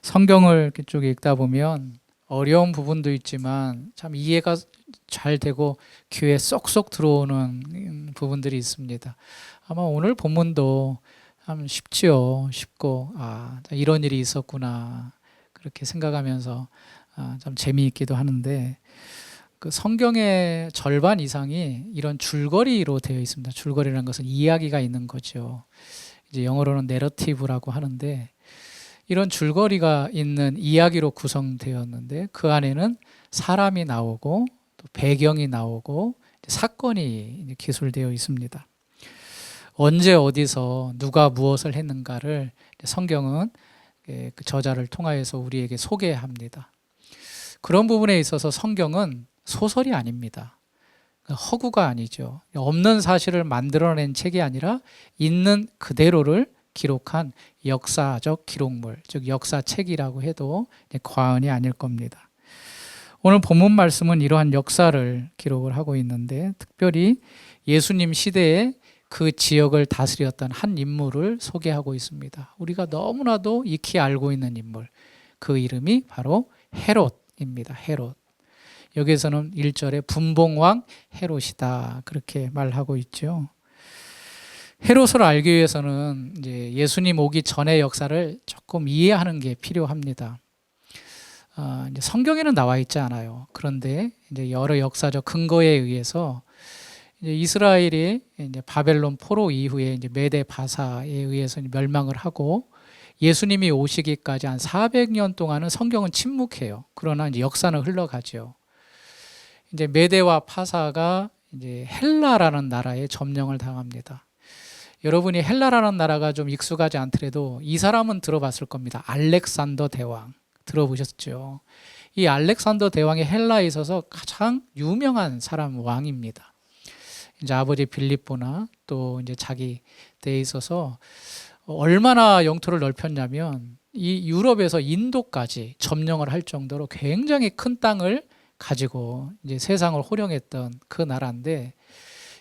성경을 이렇게 쭉 읽다 보면 어려운 부분도 있지만 참 이해가 잘 되고 귀에 쏙쏙 들어오는 부분들이 있습니다. 아마 오늘 본문도 참 쉽지요. 쉽고 이런 일이 있었구나 그렇게 생각하면서 참 재미있기도 하는데, 그 성경의 절반 이상이 이런 줄거리로 되어 있습니다. 줄거리라는 것은 이야기가 있는 거죠. 이제 영어로는 내러티브라고 하는데, 이런 줄거리가 있는 이야기로 구성되었는데 그 안에는 사람이 나오고 또 배경이 나오고 사건이 기술되어 있습니다. 언제 어디서 누가 무엇을 했는가를 성경은 그 저자를 통하여서 우리에게 소개합니다. 그런 부분에 있어서 성경은 소설이 아닙니다. 허구가 아니죠. 없는 사실을 만들어낸 책이 아니라 있는 그대로를 기록한 역사적 기록물, 즉 역사책이라고 해도 과언이 아닐 겁니다. 오늘 본문 말씀은 이러한 역사를 기록을 하고 있는데, 특별히 예수님 시대에 그 지역을 다스렸던 한 인물을 소개하고 있습니다. 우리가 너무나도 익히 알고 있는 인물, 그 이름이 바로 헤롯입니다. 헤롯. 여기에서는 1절에 분봉왕 헤롯이다 그렇게 말하고 있죠. 헤롯을 알기 위해서는 이제 예수님 오기 전의 역사를 조금 이해하는 게 필요합니다. 이제 성경에는 나와 있지 않아요. 그런데 이제 여러 역사적 근거에 의해서 이제 이스라엘이 이제 바벨론 포로 이후에 이제 메데 바사에 의해서 멸망을 하고 예수님이 오시기까지 한 400년 동안은 성경은 침묵해요. 그러나 이제 역사는 흘러가죠. 이제 메데와 파사가 이제 헬라라는 나라에 점령을 당합니다. 여러분이 헬라라는 나라가 좀 익숙하지 않더라도 이 사람은 들어봤을 겁니다. 알렉산더 대왕 들어보셨죠? 이 알렉산더 대왕이 헬라에 있어서 가장 유명한 사람 왕입니다. 이제 아버지 빌립보나 또 이제 자기 때에 있어서 얼마나 영토를 넓혔냐면 이 유럽에서 인도까지 점령을 할 정도로 굉장히 큰 땅을 가지고 이제 세상을 호령했던 그 나라인데,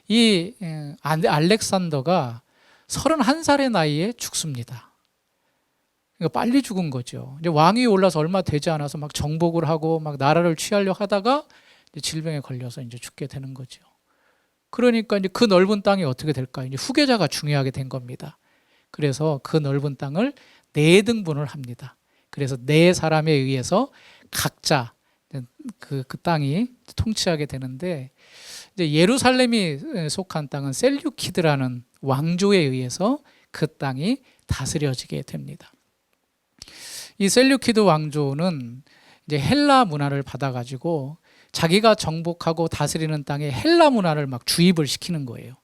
이 알렉산더가 31살의 나이에 죽습니다. 그러니까 빨리 죽은 거죠. 이제 왕위 올라서 얼마 되지 않아서 막 정복을 하고 막 나라를 취하려 하다가 이제 질병에 걸려서 이제 죽게 되는 거죠. 그러니까 이제 그 넓은 땅이 어떻게 될까요? 이제 후계자가 중요하게 된 겁니다. 그래서 그 넓은 땅을 4등분을 합니다. 그래서 4사람에 의해서 각자 그 땅이 통치하게 되는데, 이제 예루살렘이 속한 땅은 셀류키드라는 왕조에 의해서 그 땅이 다스려지게 됩니다. 이 셀류키드 왕조는 이제 헬라 문화를 받아가지고 자기가 정복하고 다스리는 땅에 헬라 문화를 막 주입을 시키는 거예요.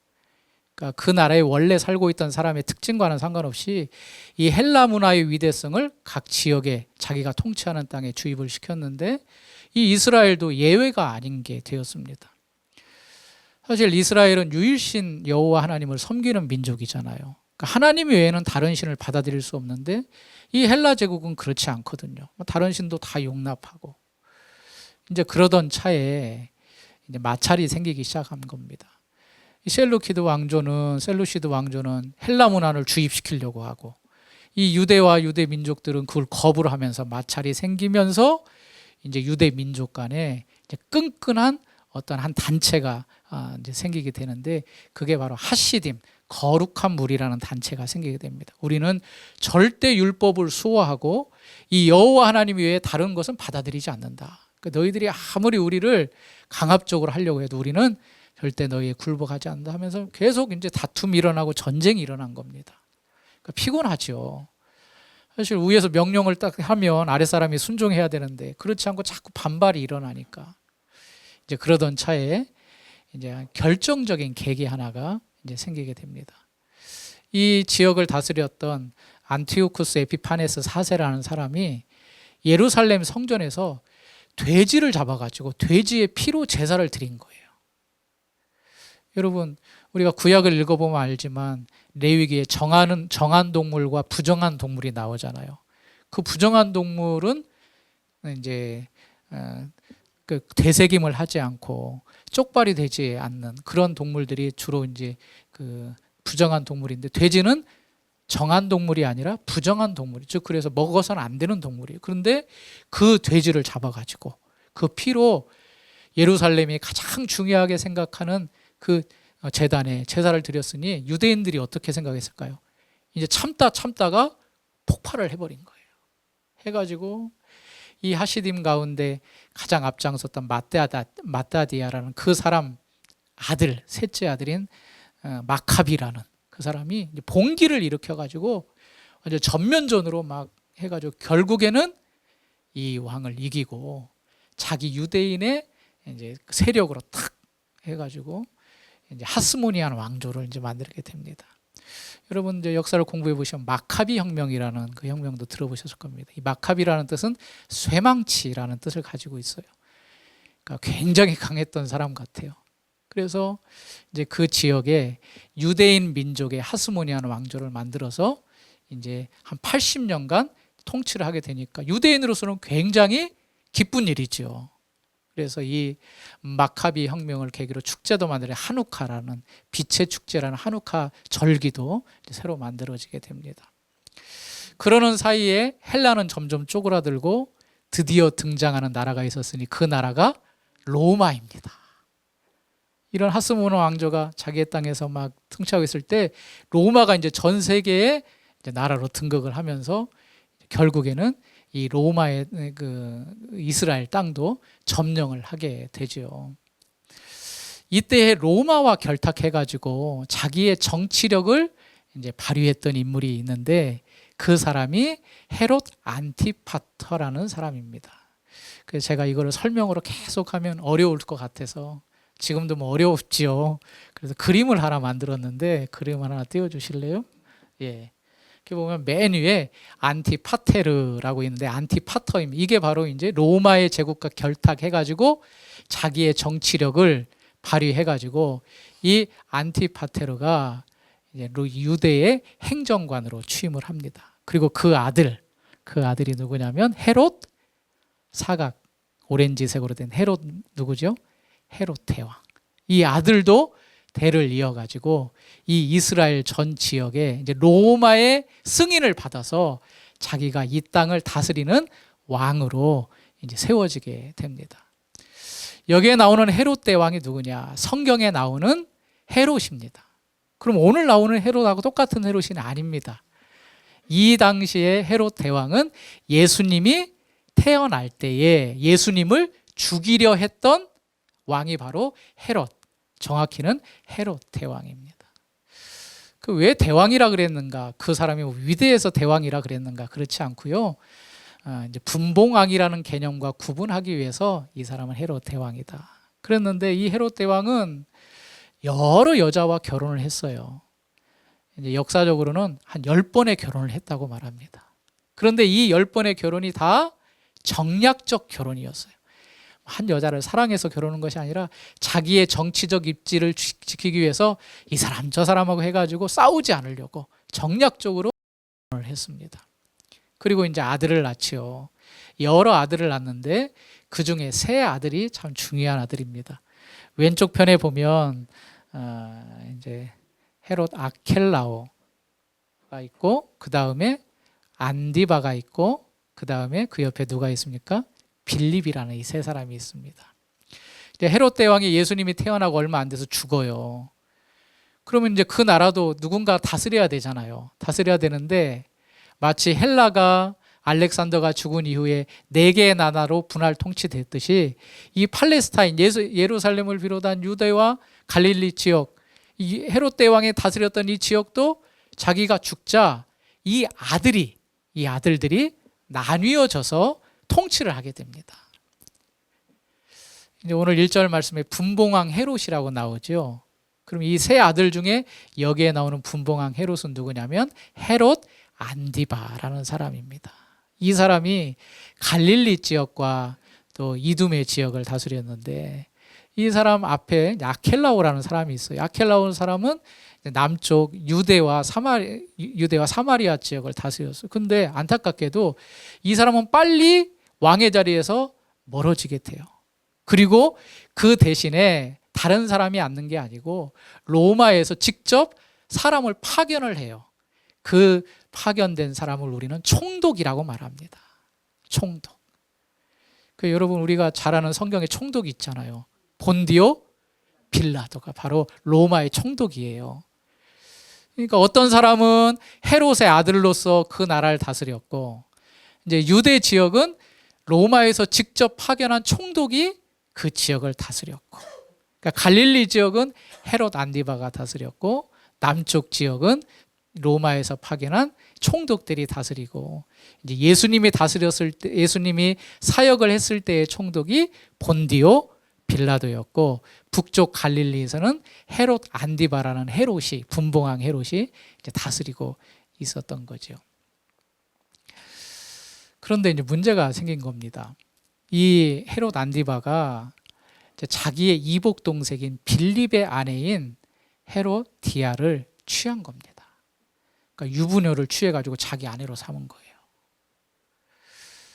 그러니까 그 나라에 원래 살고 있던 사람의 특징과는 상관없이 이 헬라 문화의 위대성을 각 지역에 자기가 통치하는 땅에 주입을 시켰는데, 이 이스라엘도 예외가 아닌 게 되었습니다. 사실 이스라엘은 유일신 여호와 하나님을 섬기는 민족이잖아요. 그러니까 하나님 외에는 다른 신을 받아들일 수 없는데, 이 헬라 제국은 그렇지 않거든요. 다른 신도 다 용납하고. 이제 그러던 차에 이제 마찰이 생기기 시작한 겁니다. 셀루시드 왕조는 헬라 문화를 주입시키려고 하고, 이 유대와 유대 민족들은 그걸 거부를 하면서 마찰이 생기면서 이제 유대 민족 간에 이제 끈끈한 어떤 한 단체가 이제 생기게 되는데, 그게 바로 하시딤, 거룩한 무리라는 단체가 생기게 됩니다. 우리는 절대 율법을 수호하고 이 여호와 하나님 외에 다른 것은 받아들이지 않는다. 그러니까 너희들이 아무리 우리를 강압적으로 하려고 해도 우리는 절대 너희에 굴복하지 않는다 하면서 계속 이제 다툼이 일어나고 전쟁이 일어난 겁니다. 그러니까 피곤하죠. 사실 위에서 명령을 딱 하면 아랫사람이 순종해야 되는데 그렇지 않고 자꾸 반발이 일어나니까 이제 그러던 차에 이제 결정적인 계기 하나가 이제 생기게 됩니다. 이 지역을 다스렸던 안티오쿠스 에피파네스 4세라는 사람이 예루살렘 성전에서 돼지를 잡아가지고 돼지의 피로 제사를 드린 거예요. 여러분, 우리가 구약을 읽어보면 알지만 레위기에 정한 동물과 부정한 동물이 나오잖아요. 그 부정한 동물은 이제 그 되새김을 하지 않고 쪽발이 되지 않는 그런 동물들이 주로 이제 그 부정한 동물인데, 돼지는 정한 동물이 아니라 부정한 동물이, 즉 그래서 먹어서는 안 되는 동물이에요. 그런데 그 돼지를 잡아가지고 그 피로 예루살렘이 가장 중요하게 생각하는 그 제단에 제사를 드렸으니 유대인들이 어떻게 생각했을까요? 이제 참다가 폭발을 해버린 거예요. 해가지고 이 하시딤 가운데 가장 앞장섰던 마따디아라는 그 사람 아들, 셋째 아들인 마카비라는 그 사람이 이제 봉기를 일으켜가지고 이제 전면전으로 막 해가지고 결국에는 이 왕을 이기고 자기 유대인의 이제 세력으로 탁 해가지고 이제 하스모니안 왕조를 이제 만들게 됩니다. 여러분 이제 역사를 공부해 보시면 마카비 혁명이라는 그 혁명도 들어보셨을 겁니다. 이 마카비라는 뜻은 쇠망치라는 뜻을 가지고 있어요. 그러니까 굉장히 강했던 사람 같아요. 그래서 이제 그 지역에 유대인 민족의 하스모니안 왕조를 만들어서 이제 한 80년간 통치를 하게 되니까 유대인으로서는 굉장히 기쁜 일이죠. 그래서 이 마카비 혁명을 계기로 축제도 만들어 하누카라는 빛의 축제라는 하누카 절기도 새로 만들어지게 됩니다. 그러는 사이에 헬라는 점점 쪼그라들고 드디어 등장하는 나라가 있었으니 그 나라가 로마입니다. 이런 하스모니안 왕조가 자기의 땅에서 막 통치하고 있을 때 로마가 이제 전 세계의 이제 나라로 등극을 하면서 결국에는 이 로마의 그 이스라엘 땅도 점령을 하게 되죠. 이때 로마와 결탁해가지고 자기의 정치력을 이제 발휘했던 인물이 있는데 그 사람이 헤롯 안티파터라는 사람입니다. 그래서 제가 이거를 설명으로 계속하면 어려울 것 같아서 지금도 뭐 어렵지요. 그래서 그림을 하나 만들었는데 그림 하나 띄워주실래요? 예. 이렇게 보면 맨 위에 안티파테르라고 있는데 안티파터입니다. 이게 바로 이제 로마의 제국과 결탁해가지고 자기의 정치력을 발휘해가지고 이 안티파테르가 이제 유대의 행정관으로 취임을 합니다. 그리고 그 아들이 누구냐면 헤롯, 사각 오렌지색으로 된 헤롯 누구죠? 헤롯 대왕. 이 아들도 대를 이어가지고 이 이스라엘 전 지역에 이제 로마의 승인을 받아서 자기가 이 땅을 다스리는 왕으로 이제 세워지게 됩니다. 여기에 나오는 헤롯 대왕이 누구냐? 성경에 나오는 헤롯입니다. 그럼 오늘 나오는 헤롯하고 똑같은 헤롯이 아닙니다. 이 당시에 헤롯 대왕은 예수님이 태어날 때에 예수님을 죽이려 했던 왕이 바로 헤롯, 정확히는 헤롯 대왕입니다. 그 왜 대왕이라 그랬는가? 그 사람이 위대해서 대왕이라 그랬는가? 그렇지 않고요. 이제 분봉왕이라는 개념과 구분하기 위해서 이 사람은 헤롯 대왕이다. 그랬는데 이 헤롯 대왕은 여러 여자와 결혼을 했어요. 이제 역사적으로는 한 10번의 결혼을 했다고 말합니다. 그런데 이 10번의 결혼이 다 정략적 결혼이었어요. 한 여자를 사랑해서 결혼한 것이 아니라 자기의 정치적 입지를 지키기 위해서 이 사람 저 사람하고 해가지고 싸우지 않으려고 정략적으로 결혼을 했습니다. 그리고 이제 아들을 낳지요. 여러 아들을 낳는데 그 중에 세 아들이 참 중요한 아들입니다. 왼쪽 편에 보면 이제 헤롯 아켈라오가 있고 그 다음에 안디바가 있고 그 다음에 그 옆에 누가 있습니까? 빌립이라는 이 세 사람이 있습니다. 헤롯 대왕이 예수님이 태어나고 얼마 안 돼서 죽어요. 그러면 이제 그 나라도 누군가 다스려야 되잖아요. 다스려야 되는데 마치 헬라가 알렉산더가 죽은 이후에 4개의 나라로 분할 통치됐듯이 이 팔레스타인, 예루살렘을 비롯한 유대와 갈릴리 지역, 이 헤롯 대왕이 다스렸던 이 지역도 자기가 죽자 이 아들들이 나뉘어져서 통치를 하게 됩니다. 이제 오늘 1절 말씀에 분봉왕 헤롯이라고 나오죠. 그럼 이 세 아들 중에 여기에 나오는 분봉왕 헤롯은 누구냐면 헤롯 안디바라는 사람입니다. 이 사람이 갈릴리 지역과 또 이두메 지역을 다스렸는데 이 사람 앞에 아켈라오라는 사람이 있어요. 아켈라오라는 사람은 남쪽 유대와 사마리아 지역을 다스렸어요. 근데 안타깝게도 이 사람은 빨리 왕의 자리에서 멀어지게 돼요. 그리고 그 대신에 다른 사람이 앉는 게 아니고 로마에서 직접 사람을 파견을 해요. 그 파견된 사람을 우리는 총독이라고 말합니다. 총독. 여러분 우리가 잘 아는 성경에 총독이 있잖아요. 본디오 빌라도가 바로 로마의 총독이에요. 그러니까 어떤 사람은 헤롯의 아들로서 그 나라를 다스렸고, 이제 유대 지역은 로마에서 직접 파견한 총독이 그 지역을 다스렸고, 그러니까 갈릴리 지역은 헤롯 안디바가 다스렸고, 남쪽 지역은 로마에서 파견한 총독들이 다스리고, 이제 예수님이 다스렸을 때, 예수님이 사역을 했을 때의 총독이 본디오 빌라도였고, 북쪽 갈릴리에서는 헤롯 안디바라는 헤롯이, 분봉왕 헤롯이 이제 다스리고 있었던 거죠. 그런데 이제 문제가 생긴 겁니다. 이 헤롯 안디바가 자기의 이복 동생인 빌립의 아내인 헤로디아를 취한 겁니다. 그러니까 유부녀를 취해가지고 자기 아내로 삼은 거예요.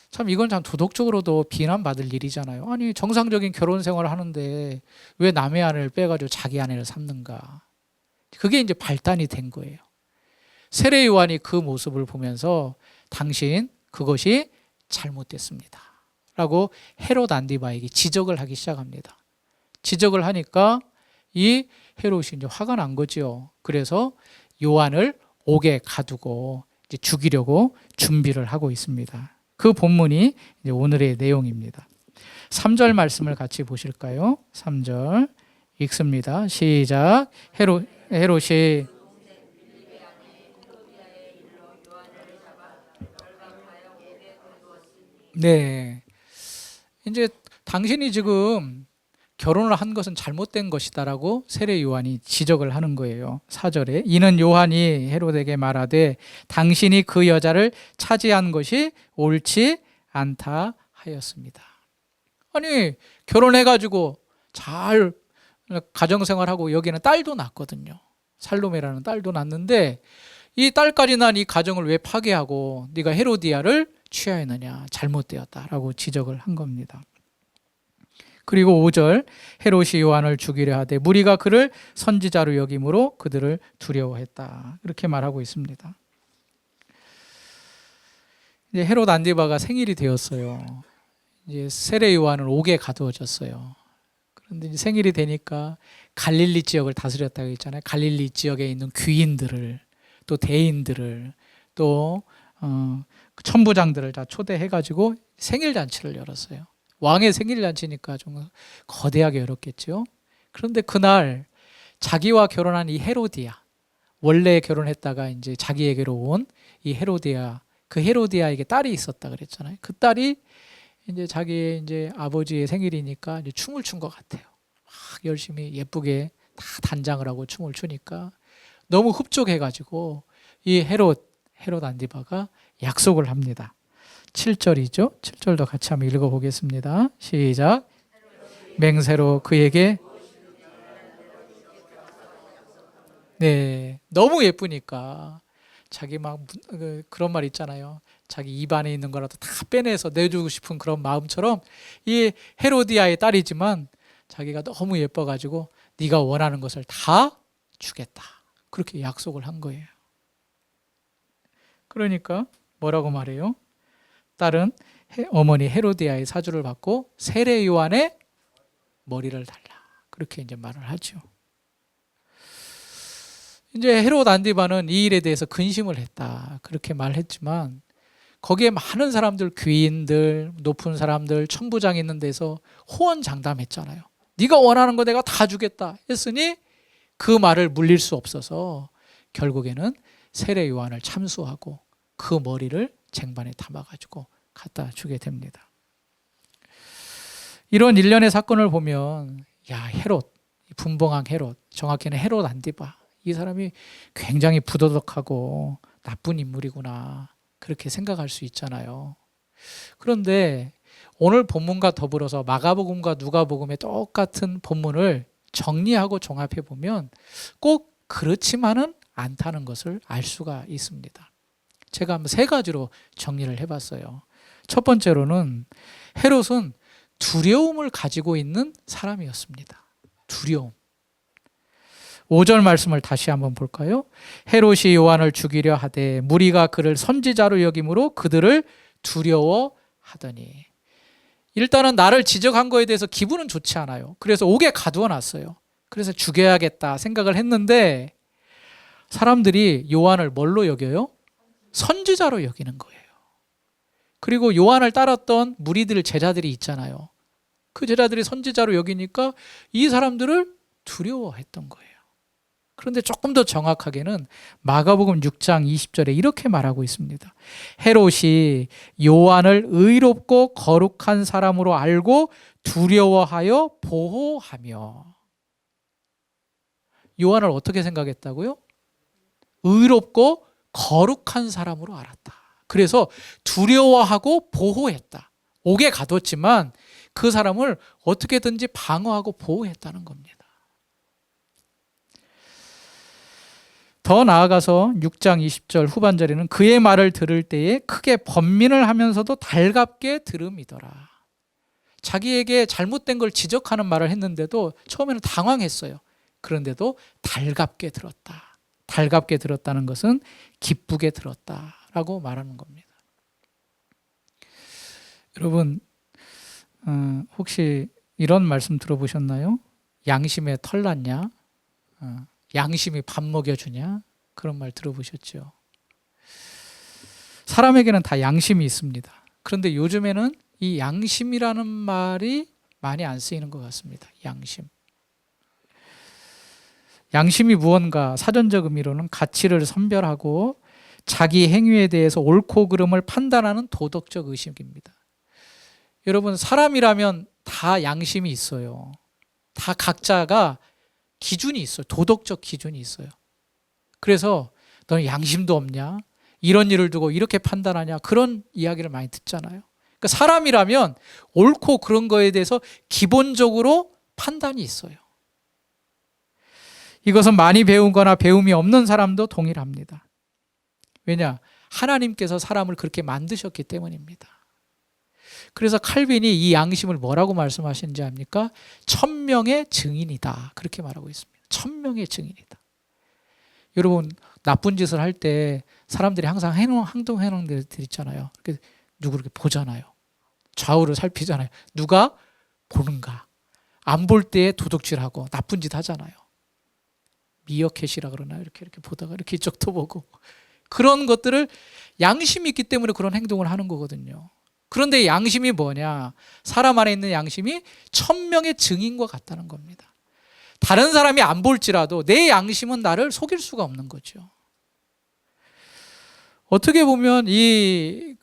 참 이건 참 도덕적으로도 비난받을 일이잖아요. 아니 정상적인 결혼 생활을 하는데 왜 남의 아내를 빼가지고 자기 아내를 삼는가? 그게 이제 발단이 된 거예요. 세례 요한이 그 모습을 보면서 당신 그것이 잘못됐습니다 라고 헤롯 안디바에게 지적을 하기 시작합니다. 지적을 하니까 이 헤롯이 이제 화가 난 거죠. 그래서 요한을 옥에 가두고 이제 죽이려고 준비를 하고 있습니다. 그 본문이 이제 오늘의 내용입니다. 3절 말씀을 같이 보실까요? 3절 읽습니다. 시작. 헤롯이 네, 이제 당신이 지금 결혼을 한 것은 잘못된 것이다라고 세례 요한이 지적을 하는 거예요. 4절에 이는 요한이 헤롯에게 말하되 당신이 그 여자를 차지한 것이 옳지 않다 하였습니다. 아니 결혼해가지고 잘 가정생활하고 여기는 딸도 낳거든요. 살로메라는 딸도 낳는데 이 딸까지 난 이 가정을 왜 파괴하고 네가 헤로디아를 취하였느냐, 잘못되었다라고 지적을 한 겁니다. 그리고 5절 헤롯이 요한을 죽이려 하되 무리가 그를 선지자로 여김으로 그들을 두려워했다, 이렇게 말하고 있습니다. 이제 헤롯 안디바가 생일이 되었어요. 이제 세례 요한은 옥에 가두어졌어요. 그런데 이제 생일이 되니까 갈릴리 지역을 다스렸다고 했잖아요. 갈릴리 지역에 있는 귀인들을, 또 대인들을, 또 천부장들을 다 초대해가지고 생일 잔치를 열었어요. 왕의 생일 잔치니까 좀 거대하게 열었겠죠. 그런데 그날 자기와 결혼한 이 헤로디아, 원래 결혼했다가 이제 자기에게로 온 이 헤로디아, 그 헤로디아에게 딸이 있었다 그랬잖아요. 그 딸이 이제 자기의 이제 아버지의 생일이니까 이제 춤을 춘 것 같아요. 막 열심히 예쁘게 다 단장을 하고 춤을 추니까 너무 흡족해가지고 이 헤롯 안디바가 약속을 합니다. 7절이죠. 7절도 같이 한번 읽어보겠습니다. 시작. 맹세로 그에게, 네, 너무 예쁘니까 자기 막 그런 말 있잖아요. 자기 입안에 있는 거라도 다 빼내서 내주고 싶은 그런 마음처럼 이 헤로디아의 딸이지만 자기가 너무 예뻐가지고 네가 원하는 것을 다 주겠다, 그렇게 약속을 한 거예요. 그러니까 뭐라고 말해요? 딸은 어머니 헤로디아의 사주를 받고 세례 요한의 머리를 달라, 그렇게 이제 말을 하죠. 이제 헤롯 안디바는 이 일에 대해서 근심을 했다, 그렇게 말했지만 거기에 많은 사람들, 귀인들, 높은 사람들, 천부장 있는 데서 호언장담했잖아요. 네가 원하는 거 내가 다 주겠다 했으니 그 말을 물릴 수 없어서 결국에는 세례 요한을 참수하고 그 머리를 쟁반에 담아가지고 갖다 주게 됩니다. 이런 일련의 사건을 보면 야, 헤롯, 분봉왕 헤롯, 정확히는 헤롯 안디바, 이 사람이 굉장히 부도덕하고 나쁜 인물이구나, 그렇게 생각할 수 있잖아요. 그런데 오늘 본문과 더불어서 마가복음과 누가복음의 똑같은 본문을 정리하고 종합해 보면 꼭 그렇지만은 않다는 것을 알 수가 있습니다. 제가 한번 세 가지로 정리를 해봤어요. 첫 번째로는 헤롯은 두려움을 가지고 있는 사람이었습니다. 두려움. 5절 말씀을 다시 한번 볼까요? 헤롯이 요한을 죽이려 하되 무리가 그를 선지자로 여김으로 그들을 두려워하더니. 일단은 나를 지적한 거에 대해서 기분은 좋지 않아요. 그래서 옥에 가두어 놨어요. 그래서 죽여야겠다 생각을 했는데 사람들이 요한을 뭘로 여겨요? 선지자로 여기는 거예요. 그리고 요한을 따랐던 무리들 제자들이 있잖아요. 그 제자들이 선지자로 여기니까 이 사람들을 두려워했던 거예요. 그런데 조금 더 정확하게는 마가복음 6장 20절에 이렇게 말하고 있습니다. 헤롯이 요한을 의롭고 거룩한 사람으로 알고 두려워하여 보호하며. 요한을 어떻게 생각했다고요? 의롭고 거룩한 사람으로 알았다. 그래서 두려워하고 보호했다. 옥에 가뒀지만 그 사람을 어떻게든지 방어하고 보호했다는 겁니다. 더 나아가서 6장 20절 후반절에는 그의 말을 들을 때에 크게 번민을 하면서도 달갑게 들음이더라. 자기에게 잘못된 걸 지적하는 말을 했는데도 처음에는 당황했어요. 그런데도 달갑게 들었다. 달갑게 들었다는 것은 기쁘게 들었다라고 말하는 겁니다. 여러분, 혹시 이런 말씀 들어보셨나요? 양심에 털 났냐? 양심이 밥 먹여주냐? 그런 말 들어보셨죠? 사람에게는 다 양심이 있습니다. 그런데 요즘에는 이 양심이라는 말이 많이 안 쓰이는 것 같습니다. 양심. 양심이 무언가 사전적 의미로는 가치를 선별하고 자기 행위에 대해서 옳고 그름을 판단하는 도덕적 의식입니다. 여러분, 사람이라면 다 양심이 있어요. 다 각자가 기준이 있어요. 도덕적 기준이 있어요. 그래서 너는 양심도 없냐? 이런 일을 두고 이렇게 판단하냐? 그런 이야기를 많이 듣잖아요. 그러니까 사람이라면 옳고 그런 거에 대해서 기본적으로 판단이 있어요. 이것은 많이 배운 거나 배움이 없는 사람도 동일합니다. 왜냐? 하나님께서 사람을 그렇게 만드셨기 때문입니다. 그래서 칼빈이 이 양심을 뭐라고 말씀하시는지 압니까? 천명의 증인이다. 그렇게 말하고 있습니다. 천명의 증인이다. 여러분, 나쁜 짓을 할 때 사람들이 항상 행동들 있잖아요. 누구 이렇게 보잖아요. 좌우를 살피잖아요. 누가 보는가? 안 볼 때에 도둑질하고 나쁜 짓 하잖아요. 미어캣이라 그러나요? 이렇게 보다가 이렇게 이쪽도 보고. 그런 것들을 양심이 있기 때문에 그런 행동을 하는 거거든요. 그런데 양심이 뭐냐? 사람 안에 있는 양심이 천명의 증인과 같다는 겁니다. 다른 사람이 안 볼지라도 내 양심은 나를 속일 수가 없는 거죠. 어떻게 보면 이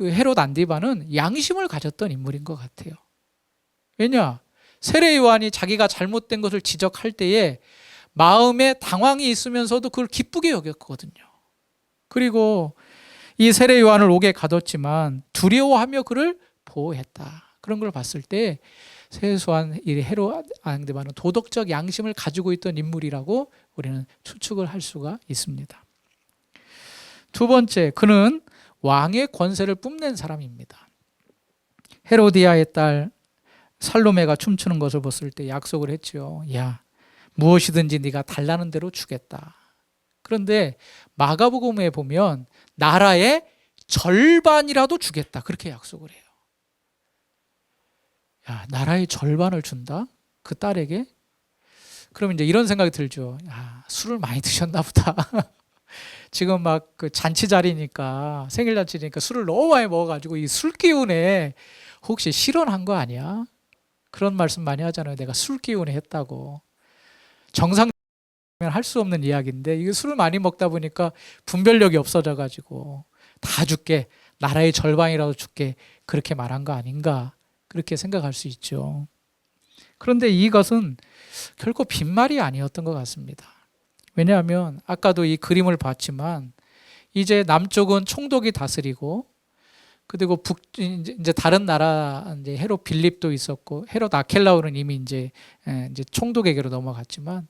헤롯 안디바는 양심을 가졌던 인물인 것 같아요. 왜냐? 세례 요한이 자기가 잘못된 것을 지적할 때에 마음에 당황이 있으면서도 그걸 기쁘게 여겼거든요. 그리고 이 세례 요한을 옥에 가뒀지만 두려워하며 그를 보호했다. 그런 걸 봤을 때 세수한 이 헤롯 안디바는 도덕적 양심을 가지고 있던 인물이라고 우리는 추측을 할 수가 있습니다. 두 번째, 그는 왕의 권세를 뽐낸 사람입니다. 헤로디아의 딸 살로메가 춤추는 것을 봤을 때 약속을 했죠. 야, 무엇이든지 네가 달라는 대로 주겠다. 그런데 마가복음에 보면 나라의 절반이라도 주겠다. 그렇게 약속을 해요. 야, 나라의 절반을 준다? 그 딸에게? 그러면 이제 이런 생각이 들죠. 야, 술을 많이 드셨나 보다. 지금 막 그 잔치 자리니까, 생일 잔치니까 술을 너무 많이 먹어가지고 이 술 기운에 혹시 실언한 거 아니야? 그런 말씀 많이 하잖아요. 내가 술 기운에 했다고. 정상면 할 수 없는 이야기인데 이게 술을 많이 먹다 보니까 분별력이 없어져가지고 다 줄게, 나라의 절반이라도 줄게, 그렇게 말한 거 아닌가, 그렇게 생각할 수 있죠. 그런데 이것은 결코 빈말이 아니었던 것 같습니다. 왜냐하면 아까도 이 그림을 봤지만 이제 남쪽은 총독이 다스리고, 그리고 이제 다른 나라, 이제 헤롯 빌립도 있었고, 헤롯 아켈라오는 이미 이제 총독에게로 넘어갔지만,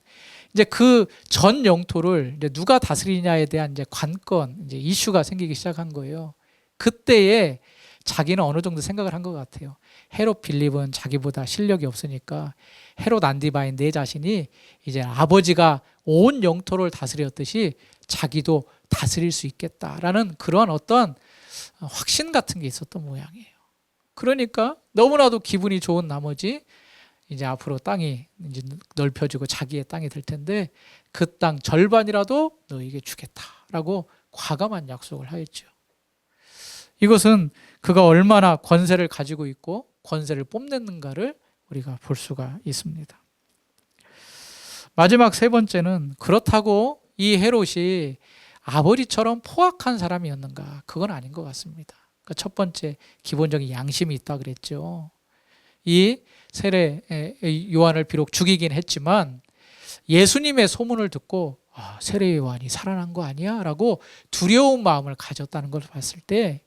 이제 그 전 영토를 이제 누가 다스리냐에 대한 이제 관건, 이제 이슈가 생기기 시작한 거예요. 그때에 자기는 어느 정도 생각을 한 것 같아요. 헤롯 빌립은 자기보다 실력이 없으니까 헤롯 안디바인 내 자신이 이제 아버지가 온 영토를 다스렸듯이 자기도 다스릴 수 있겠다라는 그런 어떤 확신 같은 게 있었던 모양이에요. 그러니까 너무나도 기분이 좋은 나머지 이제 앞으로 땅이 이제 넓혀지고 자기의 땅이 될 텐데 그 땅 절반이라도 너에게 주겠다라고 과감한 약속을 하였죠. 이것은 그가 얼마나 권세를 가지고 있고 권세를 뽐냈는가를 우리가 볼 수가 있습니다. 마지막 세 번째는 그렇다고 이 헤롯이 아버지처럼 포악한 사람이었는가? 그건 아닌 것 같습니다. 그러니까 첫 번째 기본적인 양심이 있다 그랬죠. 이 세례 요한을 비록 죽이긴 했지만 예수님의 소문을 듣고 세례 요한이 살아난 거 아니야? 라고 두려운 마음을 가졌다는 걸 봤을 때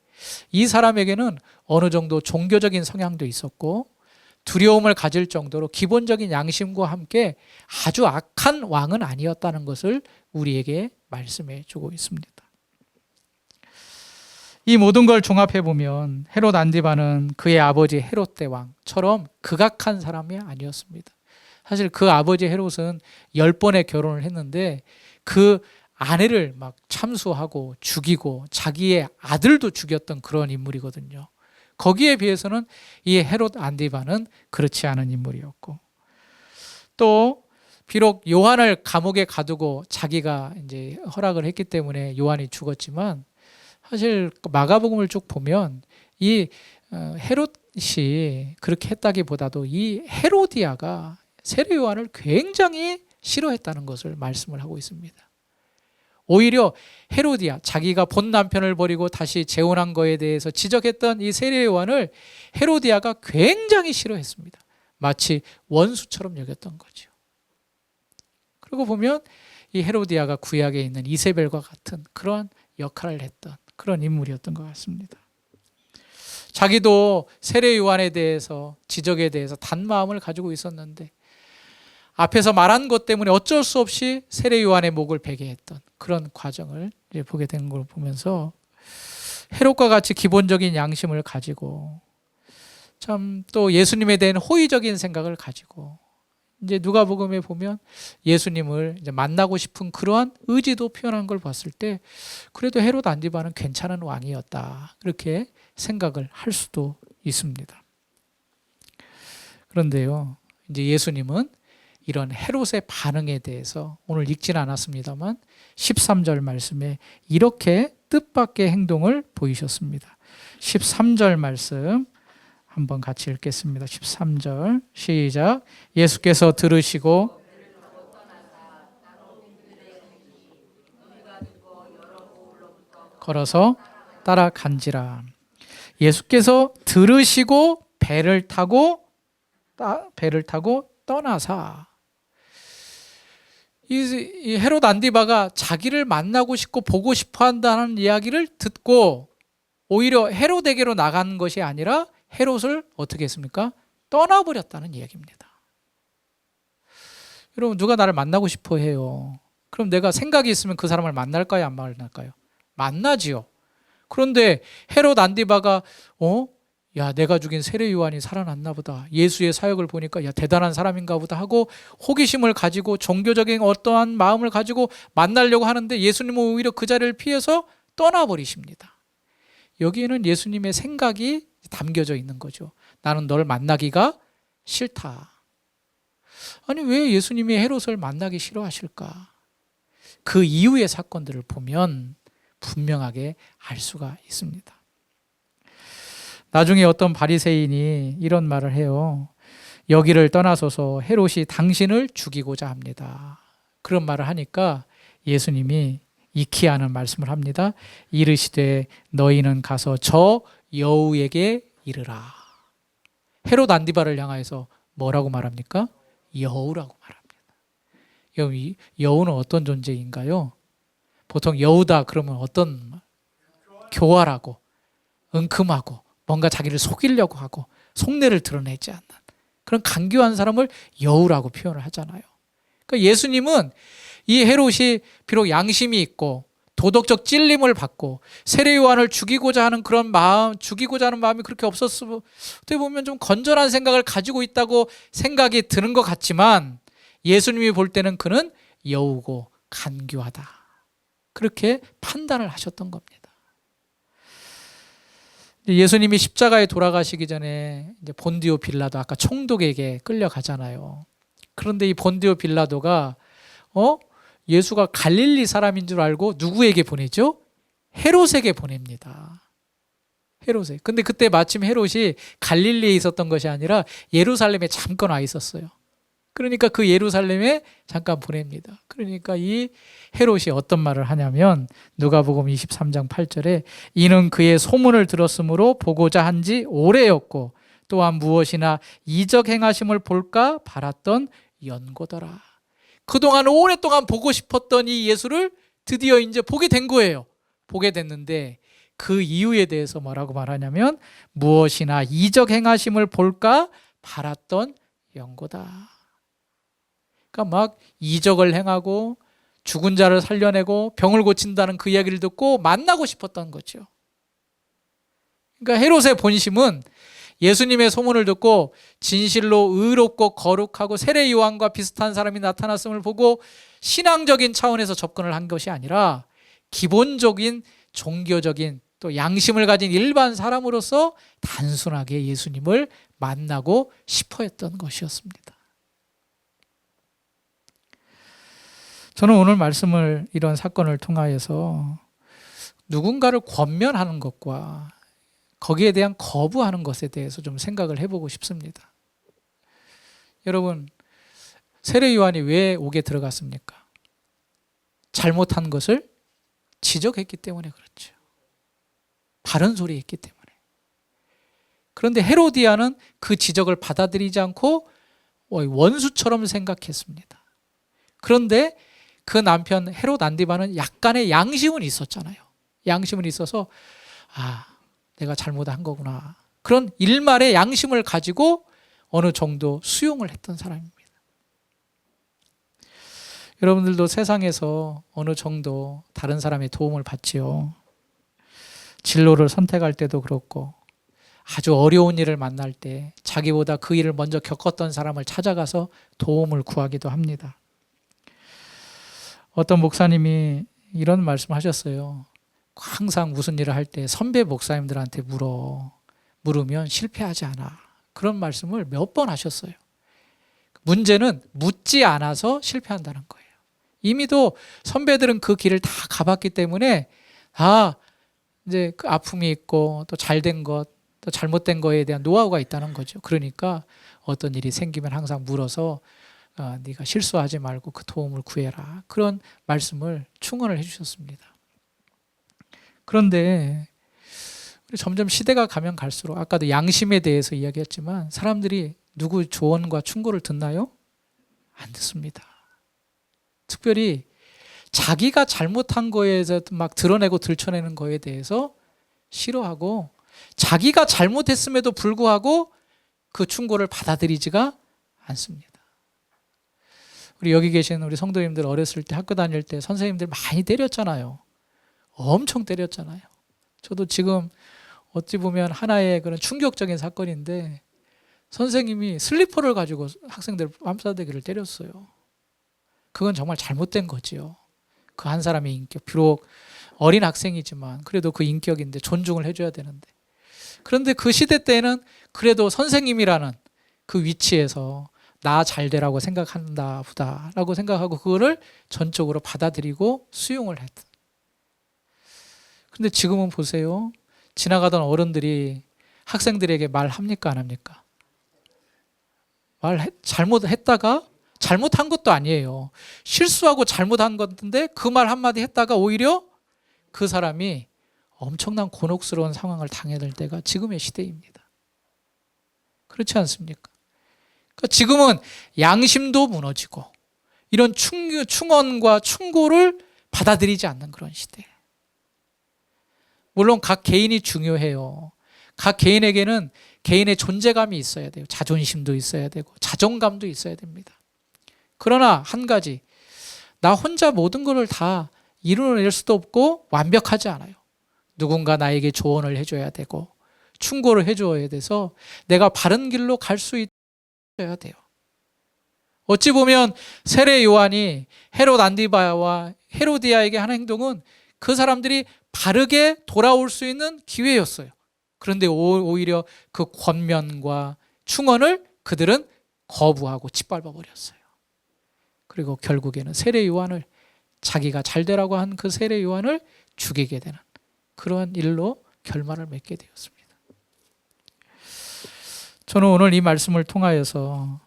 이 사람에게는 어느 정도 종교적인 성향도 있었고 두려움을 가질 정도로 기본적인 양심과 함께 아주 악한 왕은 아니었다는 것을 우리에게 말씀해 주고 있습니다. 이 모든 걸 종합해 보면 헤롯 안디바는 그의 아버지 헤롯 대왕처럼 극악한 사람이 아니었습니다. 사실 그 아버지 헤롯은 10번의 결혼을 했는데 그 아내를 막 참수하고 죽이고 자기의 아들도 죽였던 그런 인물이거든요. 거기에 비해서는 이 헤롯 안디바는 그렇지 않은 인물이었고 또 비록 요한을 감옥에 가두고 자기가 이제 허락을 했기 때문에 요한이 죽었지만 사실 마가복음을 쭉 보면 이 헤롯이 그렇게 했다기보다도 이 헤로디아가 세례 요한을 굉장히 싫어했다는 것을 말씀을 하고 있습니다. 오히려 헤로디아, 자기가 본 남편을 버리고 다시 재혼한 거에 대해서 지적했던 이 세례 요한을 헤로디아가 굉장히 싫어했습니다. 마치 원수처럼 여겼던 거죠. 그리고 보면 이 헤로디아가 구약에 있는 이세벨과 같은 그런 역할을 했던 그런 인물이었던 것 같습니다. 자기도 세례 요한에 대해서 지적에 대해서 단 마음을 가지고 있었는데 앞에서 말한 것 때문에 어쩔 수 없이 세례 요한의 목을 베게 했던 그런 과정을 이제 보게 된 걸 보면서 헤롯과 같이 기본적인 양심을 가지고 참 또 예수님에 대한 호의적인 생각을 가지고 이제 누가복음에 보면 예수님을 이제 만나고 싶은 그러한 의지도 표현한 걸 봤을 때 그래도 헤롯 안디바는 괜찮은 왕이었다 그렇게 생각을 할 수도 있습니다. 그런데요, 이제 예수님은 이런 헤롯의 반응에 대해서 오늘 읽지는 않았습니다만 13절 말씀에 이렇게 뜻밖의 행동을 보이셨습니다. 13절 말씀 한번 같이 읽겠습니다. 13절 시작. 예수께서 들으시고 걸어서 따라간지라. 예수께서 들으시고 배를 타고 떠나사. 이 헤롯 안디바가 자기를 만나고 싶고 보고 싶어 한다는 이야기를 듣고 오히려 헤롯에게로 나간 것이 아니라 헤롯을 어떻게 했습니까? 떠나버렸다는 이야기입니다. 여러분, 누가 나를 만나고 싶어 해요. 그럼 내가 생각이 있으면 그 사람을 만날까요? 안 만날까요? 만나지요. 그런데 헤롯 안디바가 야, 내가 죽인 세례 요한이 살아났나 보다. 예수의 사역을 보니까 야, 대단한 사람인가 보다 하고 호기심을 가지고 종교적인 어떠한 마음을 가지고 만나려고 하는데 예수님은 오히려 그 자리를 피해서 떠나버리십니다. 여기에는 예수님의 생각이 담겨져 있는 거죠. 나는 널 만나기가 싫다. 아니, 왜 예수님이 헤롯을 만나기 싫어하실까? 그 이후의 사건들을 보면 분명하게 알 수가 있습니다. 나중에 어떤 바리새인이 이런 말을 해요. 여기를 떠나소서 헤롯이 당신을 죽이고자 합니다. 그런 말을 하니까 예수님이 익히 하는 말씀을 합니다. 이르시되 너희는 가서 저 여우에게 이르라. 헤롯 안디바를 향하여서 뭐라고 말합니까? 여우라고 말합니다. 여우는 어떤 존재인가요? 보통 여우다 그러면 어떤 교활하고 은큼하고 뭔가 자기를 속이려고 하고 속내를 드러내지 않는 그런 간교한 사람을 여우라고 표현을 하잖아요. 그러니까 예수님은 이 헤롯이 비록 양심이 있고 도덕적 찔림을 받고 세례 요한을 죽이고자 하는 그런 마음, 죽이고자 하는 마음이 그렇게 없었으면 어떻게 보면 좀 건전한 생각을 가지고 있다고 생각이 드는 것 같지만 예수님이 볼 때는 그는 여우고 간교하다. 그렇게 판단을 하셨던 겁니다. 예수님이 십자가에 돌아가시기 전에 이제 본디오 빌라도 아까 총독에게 끌려가잖아요. 그런데 이 본디오 빌라도가 예수가 갈릴리 사람인 줄 알고 누구에게 보내죠? 헤롯에게 보냅니다. 헤롯에. 근데 그때 마침 헤롯이 갈릴리에 있었던 것이 아니라 예루살렘에 잠깐 와 있었어요. 그러니까 그 예루살렘에 잠깐 보냅니다. 그러니까 이 헤롯이 어떤 말을 하냐면 누가복음 23장 8절에 이는 그의 소문을 들었으므로 보고자 한지 오래였고 또한 무엇이나 이적 행하심을 볼까 바랐던 연고더라. 그동안 오랫동안 보고 싶었던 이 예수를 드디어 이제 보게 된 거예요. 보게 됐는데 그 이유에 대해서 뭐라고 말하냐면 무엇이나 이적 행하심을 볼까 바랐던 연고다. 그러니까 막 이적을 행하고 죽은 자를 살려내고 병을 고친다는 그 이야기를 듣고 만나고 싶었던 거죠. 그러니까 헤롯의 본심은 예수님의 소문을 듣고 진실로 의롭고 거룩하고 세례 요한과 비슷한 사람이 나타났음을 보고 신앙적인 차원에서 접근을 한 것이 아니라 기본적인 종교적인 또 양심을 가진 일반 사람으로서 단순하게 예수님을 만나고 싶어 했던 것이었습니다. 저는 오늘 말씀을 이런 사건을 통하여서 누군가를 권면하는 것과 거기에 대한 거부하는 것에 대해서 좀 생각을 해보고 싶습니다. 여러분, 세례 요한이 왜 옥에 들어갔습니까? 잘못한 것을 지적했기 때문에 그렇죠. 바른 소리 했기 때문에. 그런데 헤로디아는 그 지적을 받아들이지 않고 원수처럼 생각했습니다. 그런데 그 남편 헤롯 안디바는 약간의 양심은 있었잖아요. 양심은 있어서 내가 잘못한 거구나. 그런 일말의 양심을 가지고 어느 정도 수용을 했던 사람입니다. 여러분들도 세상에서 어느 정도 다른 사람의 도움을 받지요. 진로를 선택할 때도 그렇고 아주 어려운 일을 만날 때 자기보다 그 일을 먼저 겪었던 사람을 찾아가서 도움을 구하기도 합니다. 어떤 목사님이 이런 말씀하셨어요. 항상 무슨 일을 할 때 선배 목사님들한테 물으면 실패하지 않아. 그런 말씀을 몇 번 하셨어요. 문제는 묻지 않아서 실패한다는 거예요. 이미도 선배들은 그 길을 다 가봤기 때문에 이제 그 아픔이 있고 또 잘된 것, 또 잘못된 거에 대한 노하우가 있다는 거죠. 그러니까 어떤 일이 생기면 항상 물어서 네가 실수하지 말고 그 도움을 구해라. 그런 말씀을 충원을 해주셨습니다. 그런데 우리 점점 시대가 가면 갈수록 아까도 양심에 대해서 이야기했지만 사람들이 누구 조언과 충고를 듣나요? 안 듣습니다. 특별히 자기가 잘못한 거에 대해서 막 드러내고 들춰내는 거에 대해서 싫어하고 자기가 잘못했음에도 불구하고 그 충고를 받아들이지가 않습니다. 우리 여기 계신 우리 성도님들 어렸을 때 학교 다닐 때 선생님들 많이 때렸잖아요. 엄청 때렸잖아요. 저도 지금 어찌 보면 하나의 그런 충격적인 사건인데 선생님이 슬리퍼를 가지고 학생들 뺨싸대기를 때렸어요. 그건 정말 잘못된 거지요. 그 한 사람의 인격, 비록 어린 학생이지만 그래도 그 인격인데 존중을 해줘야 되는데. 그런데 그 시대 때는 그래도 선생님이라는 그 위치에서 나 잘 되라고 생각한다 보다 라고 생각하고 그거를 전적으로 받아들이고 수용을 했다. 근데 지금은 보세요. 지나가던 어른들이 학생들에게 말합니까 안 합니까? 잘못했다가 잘못한 것도 아니에요. 실수하고 잘못한 건데 그 말 한마디 했다가 오히려 그 사람이 엄청난 곤혹스러운 상황을 당해야 될 때가 지금의 시대입니다. 그렇지 않습니까? 그러니까 지금은 양심도 무너지고 이런 충언과 충고를 받아들이지 않는 그런 시대. 물론 각 개인이 중요해요. 각 개인에게는 개인의 존재감이 있어야 돼요. 자존심도 있어야 되고 자존감도 있어야 됩니다. 그러나 한 가지, 나 혼자 모든 것을 다 이루어낼 수도 없고 완벽하지 않아요. 누군가 나에게 조언을 해줘야 되고 충고를 해줘야 돼서 내가 바른 길로 갈 수 있어야 돼요. 어찌 보면 세례 요한이 헤롯 안디바와 헤로디아에게 한 행동은 그 사람들이 바르게 돌아올 수 있는 기회였어요. 그런데 오히려 그 권면과 충언을 그들은 거부하고 짓밟아 버렸어요. 그리고 결국에는 세례 요한을, 자기가 잘 되라고 한 그 세례 요한을 죽이게 되는 그러한 일로 결말을 맺게 되었습니다. 저는 오늘 이 말씀을 통하여서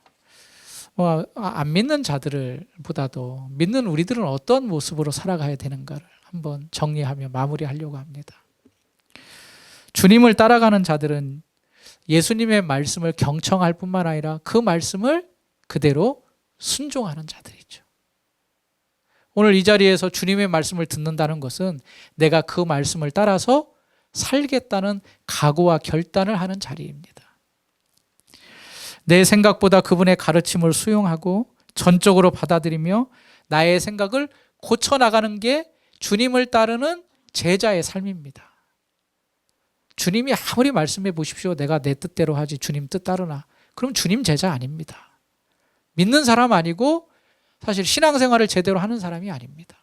안 믿는 자들을 보다도 믿는 우리들은 어떤 모습으로 살아가야 되는가를 한번 정리하며 마무리하려고 합니다. 주님을 따라가는 자들은 예수님의 말씀을 경청할 뿐만 아니라 그 말씀을 그대로 순종하는 자들이죠. 오늘 이 자리에서 주님의 말씀을 듣는다는 것은 내가 그 말씀을 따라서 살겠다는 각오와 결단을 하는 자리입니다. 내 생각보다 그분의 가르침을 수용하고 전적으로 받아들이며 나의 생각을 고쳐나가는 게 주님을 따르는 제자의 삶입니다. 주님이 아무리 말씀해 보십시오. 내가 내 뜻대로 하지 주님 뜻 따르나. 그럼 주님 제자 아닙니다. 믿는 사람 아니고 사실 신앙생활을 제대로 하는 사람이 아닙니다.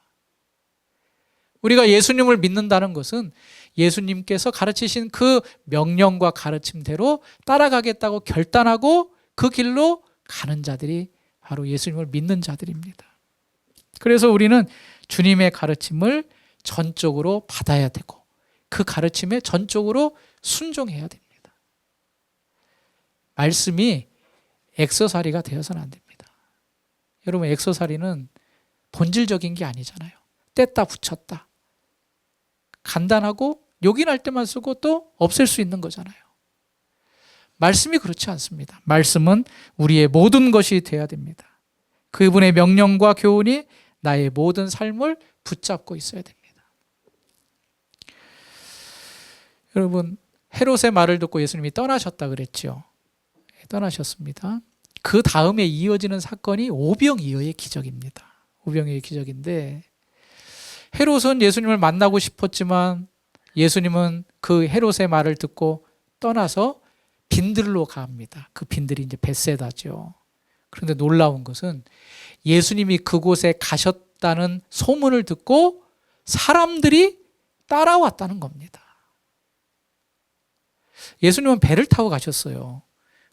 우리가 예수님을 믿는다는 것은 예수님께서 가르치신 그 명령과 가르침대로 따라가겠다고 결단하고 그 길로 가는 자들이 바로 예수님을 믿는 자들입니다. 그래서 우리는 주님의 가르침을 전적으로 받아야 되고 그 가르침에 전적으로 순종해야 됩니다. 말씀이 액서사리가 되어서는 안 됩니다. 여러분, 액서사리는 본질적인 게 아니잖아요. 뗐다 붙였다. 간단하고 요긴할 때만 쓰고 또 없앨 수 있는 거잖아요. 말씀이 그렇지 않습니다. 말씀은 우리의 모든 것이 되어야 됩니다. 그분의 명령과 교훈이 나의 모든 삶을 붙잡고 있어야 됩니다. 여러분, 헤롯의 말을 듣고 예수님이 떠나셨다 그랬죠. 떠나셨습니다. 그 다음에 이어지는 사건이 오병이어의 기적입니다. 오병이어의 기적인데 헤롯은 예수님을 만나고 싶었지만 예수님은 그 헤롯의 말을 듣고 떠나서 빈들로 갑니다. 그 빈들이 이제 벳세다죠. 그런데 놀라운 것은 예수님이 그곳에 가셨다는 소문을 듣고 사람들이 따라왔다는 겁니다. 예수님은 배를 타고 가셨어요.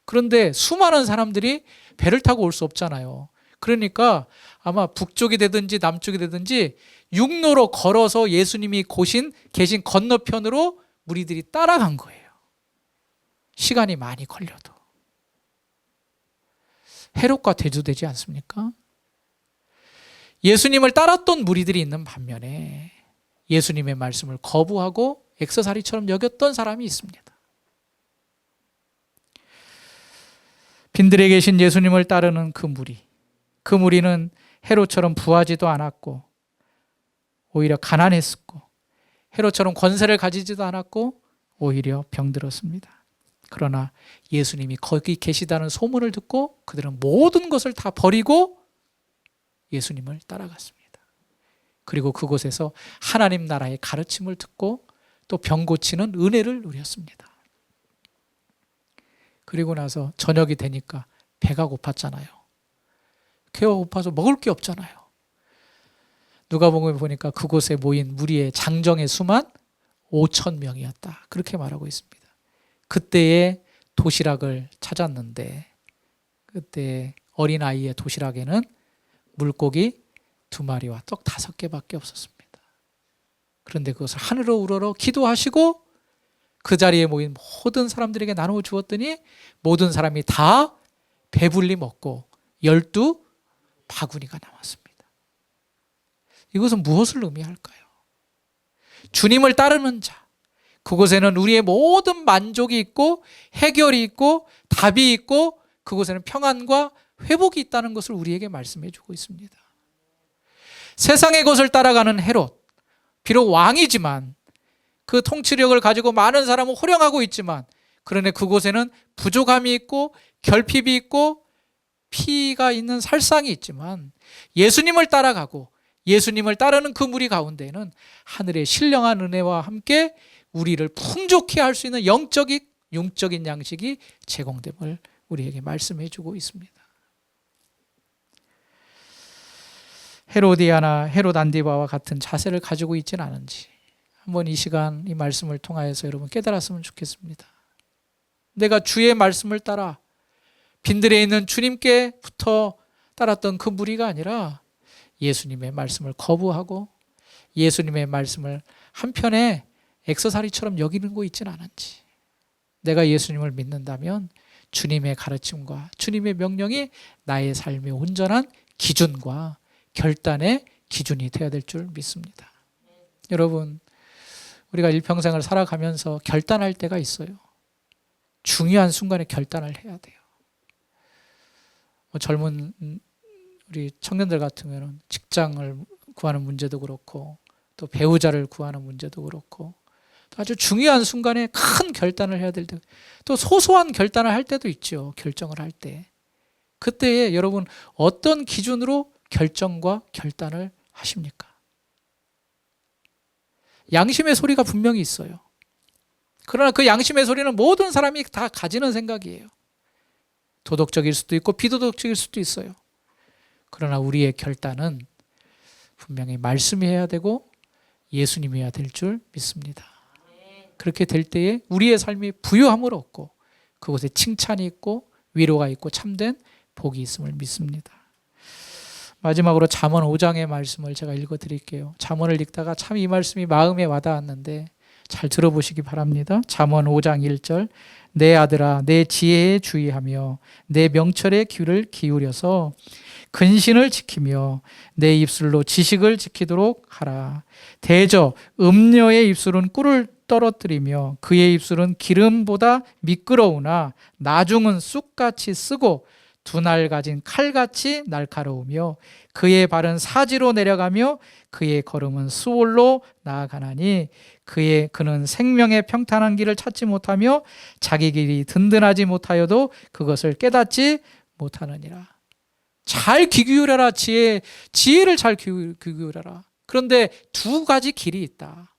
그런데 수많은 사람들이 배를 타고 올 수 없잖아요. 그러니까 아마 북쪽이 되든지 남쪽이 되든지 육로로 걸어서 예수님이 계신 건너편으로 무리들이 따라간 거예요. 시간이 많이 걸려도. 헤롯과 대조되지 않습니까? 예수님을 따랐던 무리들이 있는 반면에 예수님의 말씀을 거부하고 액서사리처럼 여겼던 사람이 있습니다. 빈들에 계신 예수님을 따르는 그 무리는 헤롯처럼 부하지도 않았고 오히려 가난했었고 헤롯처럼 권세를 가지지도 않았고 오히려 병들었습니다. 그러나 예수님이 거기 계시다는 소문을 듣고 그들은 모든 것을 다 버리고 예수님을 따라갔습니다. 그리고 그곳에서 하나님 나라의 가르침을 듣고 또 병 고치는 은혜를 누렸습니다. 그리고 나서 저녁이 되니까 배가 고팠잖아요. 배가 고파서 먹을 게 없잖아요. 누가복음에 보니까 그곳에 모인 무리의 장정의 수만 5,000명이었다. 그렇게 말하고 있습니다. 그때의 도시락을 찾았는데 그때 어린아이의 도시락에는 물고기 2마리와 떡 5개밖에 없었습니다. 그런데 그것을 하늘로 우러러 기도하시고 그 자리에 모인 모든 사람들에게 나누어 주었더니 모든 사람이 다 배불리 먹고 12바구니가 남았습니다. 이것은 무엇을 의미할까요? 주님을 따르는 자, 그곳에는 우리의 모든 만족이 있고 해결이 있고 답이 있고 그곳에는 평안과 회복이 있다는 것을 우리에게 말씀해 주고 있습니다. 세상의 것을 따라가는 헤롯, 비록 왕이지만 그 통치력을 가지고 많은 사람을 호령하고 있지만 그러나 그곳에는 부족함이 있고 결핍이 있고 피가 있는 살상이 있지만 예수님을 따라가고 예수님을 따르는 그 무리 가운데에는 하늘의 신령한 은혜와 함께 우리를 풍족해 할 수 있는 영적인 융적인 양식이 제공됨을 우리에게 말씀해 주고 있습니다. 헤로디아나 헤롯 안디바와 같은 자세를 가지고 있지는 않은지 한번 이 시간 이 말씀을 통하여서 여러분 깨달았으면 좋겠습니다. 내가 주의 말씀을 따라 빈들에 있는 주님께부터 따랐던 그 무리가 아니라 예수님의 말씀을 거부하고 예수님의 말씀을 한편에 액세서리처럼 여기는 거 있지는 않은지, 내가 예수님을 믿는다면 주님의 가르침과 주님의 명령이 나의 삶의 온전한 기준과 결단의 기준이 되어야 될 줄 믿습니다. 여러분, 우리가 일평생을 살아가면서 결단할 때가 있어요. 중요한 순간에 결단을 해야 돼요. 젊은 우리 청년들 같은 경우는 직장을 구하는 문제도 그렇고 또 배우자를 구하는 문제도 그렇고 또 아주 중요한 순간에 큰 결단을 해야 될 때, 또 소소한 결단을 할 때도 있죠. 결정을 할 때. 그때에 여러분 어떤 기준으로 결정과 결단을 하십니까? 양심의 소리가 분명히 있어요. 그러나 그 양심의 소리는 모든 사람이 다 가지는 생각이에요. 도덕적일 수도 있고 비도덕적일 수도 있어요. 그러나 우리의 결단은 분명히 말씀이어야 되고 예수님이어야 될 줄 믿습니다. 그렇게 될 때에 우리의 삶이 부유함을 얻고 그곳에 칭찬이 있고 위로가 있고 참된 복이 있음을 믿습니다. 마지막으로 잠언 5장의 말씀을 제가 읽어드릴게요. 잠언을 읽다가 참 이 말씀이 마음에 와닿았는데 잘 들어보시기 바랍니다. 잠언 5장 1절, 내 아들아 내 지혜에 주의하며 내 명철에 귀를 기울여서 근신을 지키며 내 입술로 지식을 지키도록 하라. 대저 음녀의 입술은 꿀을 떨어뜨리며 그의 입술은 기름보다 미끄러우나 나중은 쑥같이 쓰고 두 날 가진 칼같이 날카로우며 그의 발은 사지로 내려가며 그의 걸음은 수월로 나아가나니 그는 생명의 평탄한 길을 찾지 못하며 자기 길이 든든하지 못하여도 그것을 깨닫지 못하느니라. 잘 귀 기울여라. 지혜를 잘 귀 기울여라. 그런데 두 가지 길이 있다.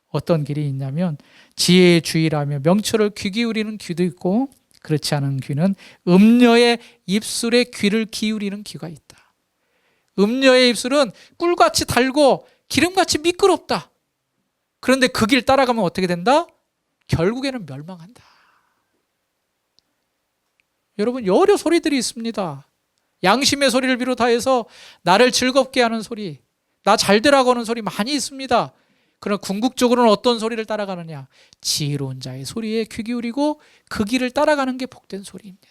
어떤 길이 있냐면 지혜의 주의라며 명철을 귀 기울이는 귀도 있고 그렇지 않은 귀는 음녀의 입술에 귀를 기울이는 귀가 있다. 음녀의 입술은 꿀같이 달고 기름같이 미끄럽다. 그런데 그 길 따라가면 어떻게 된다? 결국에는 멸망한다. 여러분, 여러 소리들이 있습니다. 양심의 소리를 비롯하여서 나를 즐겁게 하는 소리, 나 잘되라고 하는 소리 많이 있습니다. 그러나 궁극적으로는 어떤 소리를 따라가느냐? 지혜로운 자의 소리에 귀 기울이고 그 길을 따라가는 게 복된 소리입니다.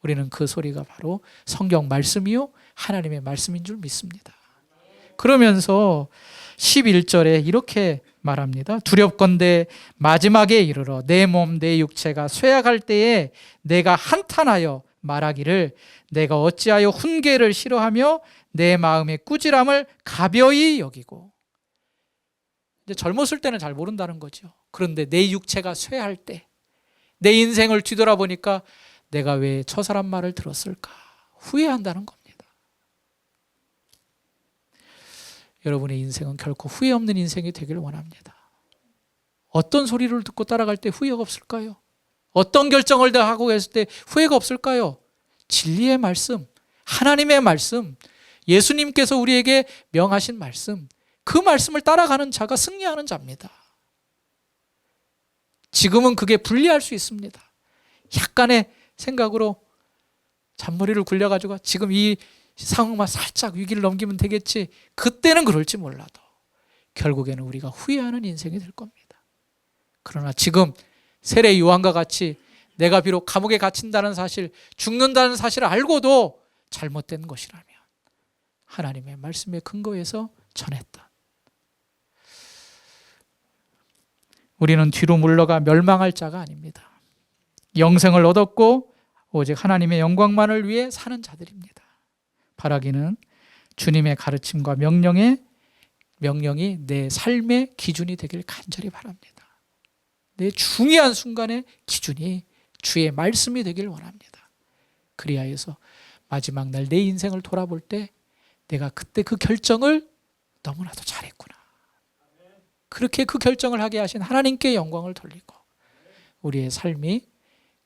우리는 그 소리가 바로 성경 말씀이요 하나님의 말씀인 줄 믿습니다. 그러면서 11절에 이렇게 말합니다. 두렵건대 마지막에 이르러 내 몸 내 육체가 쇠약할 때에 내가 한탄하여 말하기를 내가 어찌하여 훈계를 싫어하며 내 마음의 꾸지람을 가벼이 여기고. 이제 젊었을 때는 잘 모른다는 거죠. 그런데 내 육체가 쇠할 때, 내 인생을 뒤돌아보니까 내가 왜 저 사람 말을 들었을까 후회한다는 겁니다. 여러분의 인생은 결코 후회 없는 인생이 되기를 원합니다. 어떤 소리를 듣고 따라갈 때 후회가 없을까요? 어떤 결정을 하고 했을 때 후회가 없을까요? 진리의 말씀, 하나님의 말씀, 예수님께서 우리에게 명하신 말씀, 그 말씀을 따라가는 자가 승리하는 자입니다. 지금은 그게 불리할 수 있습니다. 약간의 생각으로 잔머리를 굴려가지고 지금 이 상황만 살짝 위기를 넘기면 되겠지. 그때는 그럴지 몰라도 결국에는 우리가 후회하는 인생이 될 겁니다. 그러나 지금 세례 요한과 같이 내가 비록 감옥에 갇힌다는 사실, 죽는다는 사실을 알고도 잘못된 것이라면 하나님의 말씀에 근거해서 전했다. 우리는 뒤로 물러가 멸망할 자가 아닙니다. 영생을 얻었고 오직 하나님의 영광만을 위해 사는 자들입니다. 바라기는 주님의 가르침과 명령이 내 삶의 기준이 되길 간절히 바랍니다. 내 중요한 순간의 기준이 주의 말씀이 되길 원합니다. 그리하여서 마지막 날 내 인생을 돌아볼 때 내가 그때 그 결정을 너무나도 잘했구나. 그렇게 그 결정을 하게 하신 하나님께 영광을 돌리고 우리의 삶이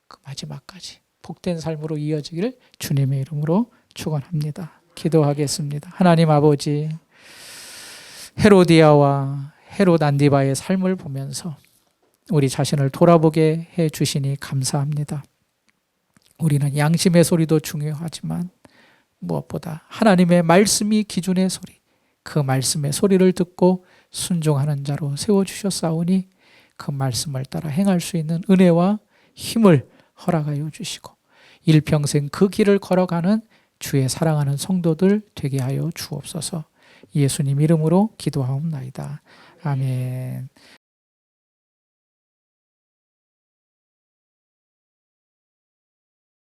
그 마지막까지 복된 삶으로 이어지기를 주님의 이름으로 축원합니다. 기도하겠습니다. 하나님 아버지, 헤로디아와 헤롯 안디바의 삶을 보면서 우리 자신을 돌아보게 해 주시니 감사합니다. 우리는 양심의 소리도 중요하지만 무엇보다 하나님의 말씀이 기준의 소리, 그 말씀의 소리를 듣고 순종하는 자로 세워주셨사오니 그 말씀을 따라 행할 수 있는 은혜와 힘을 허락하여 주시고 일평생 그 길을 걸어가는 주의 사랑하는 성도들 되게 하여 주옵소서. 예수님 이름으로 기도하옵나이다. 아멘.